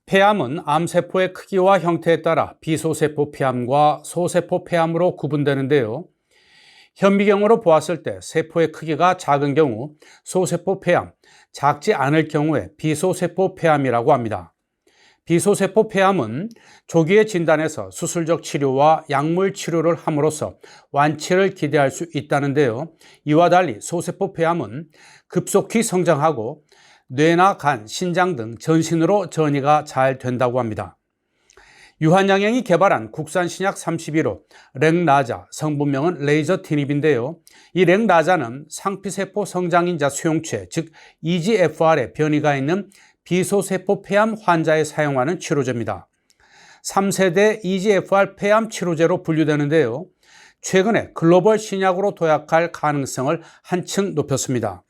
폐암은 암세포의 크기와 형태에 따라 비소세포 폐암과 소세포 폐암으로 구분되는데요. 현미경으로 보았을 때 세포의 크기가 작은 경우 소세포 폐암, 작지 않을 경우에 비소세포 폐암이라고 합니다. 비소세포 폐암은 조기에 진단해서 수술적 치료와 약물 치료를 함으로써 완치를 기대할 수 있다는데요. 이와 달리 소세포 폐암은 급속히 성장하고 뇌나 간, 신장 등 전신으로 전이가 잘 된다고 합니다. 유한양행이 개발한 국산 신약 31호 렉나자, 성분명은 레이저티닙인데요. 이 렉나자는 상피세포 성장인자 수용체, 즉 EGFR에 변이가 있는 비소세포 폐암 환자에 사용하는 치료제입니다. 3세대 EGFR 폐암 치료제로 분류되는데요. 최근에 글로벌 신약으로 도약할 가능성을 한층 높였습니다.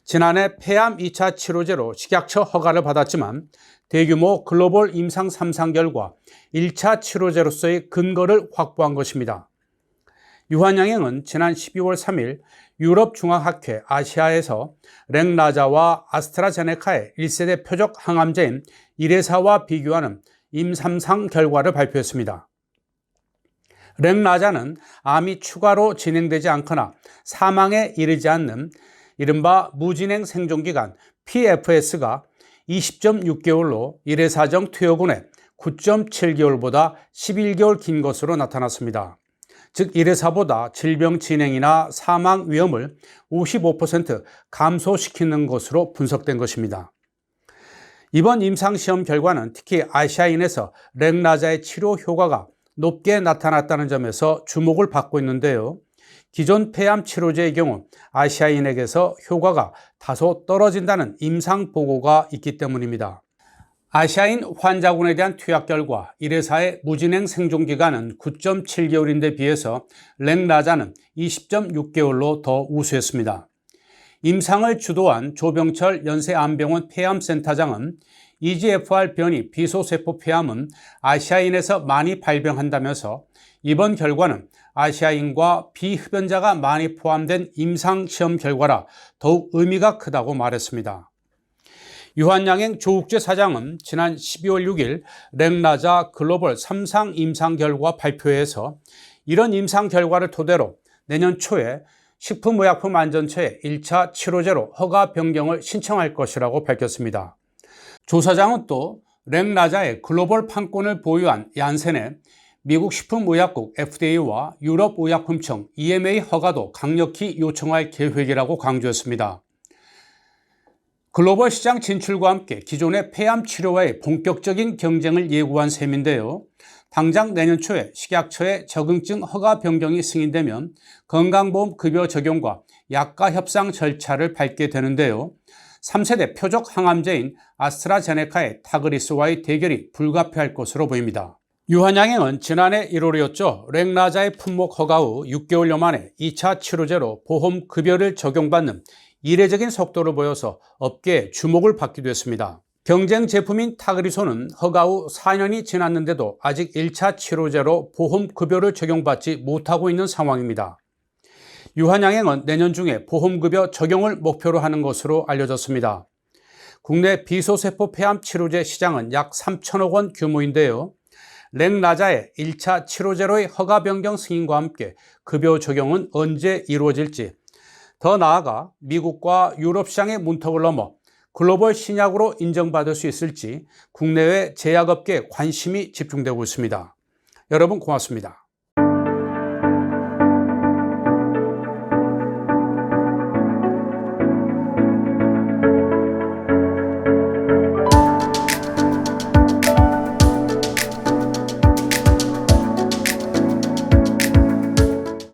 지난해 폐암 2차 치료제로 식약처 허가를 받았지만 대규모 글로벌 임상 3상 결과 1차 치료제로서의 근거를 확보한 것입니다. 유한양행은 지난 12월 3일 유럽중앙학회 아시아에서 렉나자와 아스트라제네카의 1세대 표적 항암제인 이레사와 비교하는 임3상 결과를 발표했습니다. 렉나자는 암이 추가로 진행되지 않거나 사망에 이르지 않는 이른바 무진행 생존기간 PFS가 20.6개월로 이레사정 투여군의 9.7개월보다 11개월 긴 것으로 나타났습니다. 즉 이레사보다 질병 진행이나 사망 위험을 55% 감소시키는 것으로 분석된 것입니다. 이번 임상시험 결과는 특히 아시아인에서 렉나자의 치료 효과가 높게 나타났다는 점에서 주목을 받고 있는데요. 기존 폐암 치료제의 경우 아시아인에게서 효과가 다소 떨어진다는 임상 보고가 있기 때문입니다. 아시아인 환자군에 대한 투약 결과 이레사의 무진행 생존기간은 9.7개월인데 비해서 렉나자는 20.6개월로 더 우수했습니다. 임상을 주도한 조병철 연세암병원 폐암센터장은 EGFR 변이 비소세포 폐암은 아시아인에서 많이 발병한다면서 이번 결과는 아시아인과 비흡연자가 많이 포함된 임상시험 결과라 더욱 의미가 크다고 말했습니다. 유한양행 조욱재 사장은 지난 12월 6일 렉나자 글로벌 3상 임상 결과 발표회에서 이런 임상 결과를 토대로 내년 초에 식품의약품안전처에 1차 치료제로 허가 변경을 신청할 것이라고 밝혔습니다. 조 사장은 또 렉나자의 글로벌 판권을 보유한 얀센의 미국 식품의약국 FDA와 유럽의약품청 EMA 허가도 강력히 요청할 계획이라고 강조했습니다. 글로벌 시장 진출과 함께 기존의 폐암 치료와의 본격적인 경쟁을 예고한 셈인데요. 당장 내년 초에 식약처의 적응증 허가 변경이 승인되면 건강보험 급여 적용과 약가 협상 절차를 밟게 되는데요. 3세대 표적 항암제인 아스트라제네카의 타그리스와의 대결이 불가피할 것으로 보입니다. 유한양행은 지난해 1월이었죠. 렉나자의 품목 허가 후 6개월여 만에 2차 치료제로 보험 급여를 적용받는 이례적인 속도를 보여서 업계에 주목을 받기도 했습니다. 경쟁 제품인 타그리소는 허가 후 4년이 지났는데도 아직 1차 치료제로 보험 급여를 적용받지 못하고 있는 상황입니다. 유한양행은 내년 중에 보험급여 적용을 목표로 하는 것으로 알려졌습니다. 국내 비소세포 폐암 치료제 시장은 약 3천억 원 규모인데요. 렉나자의 1차 치료제로의 허가 변경 승인과 함께 급여 적용은 언제 이루어질지, 더 나아가 미국과 유럽 시장의 문턱을 넘어 글로벌 신약으로 인정받을 수 있을지 국내외 제약업계에 관심이 집중되고 있습니다. 여러분 고맙습니다.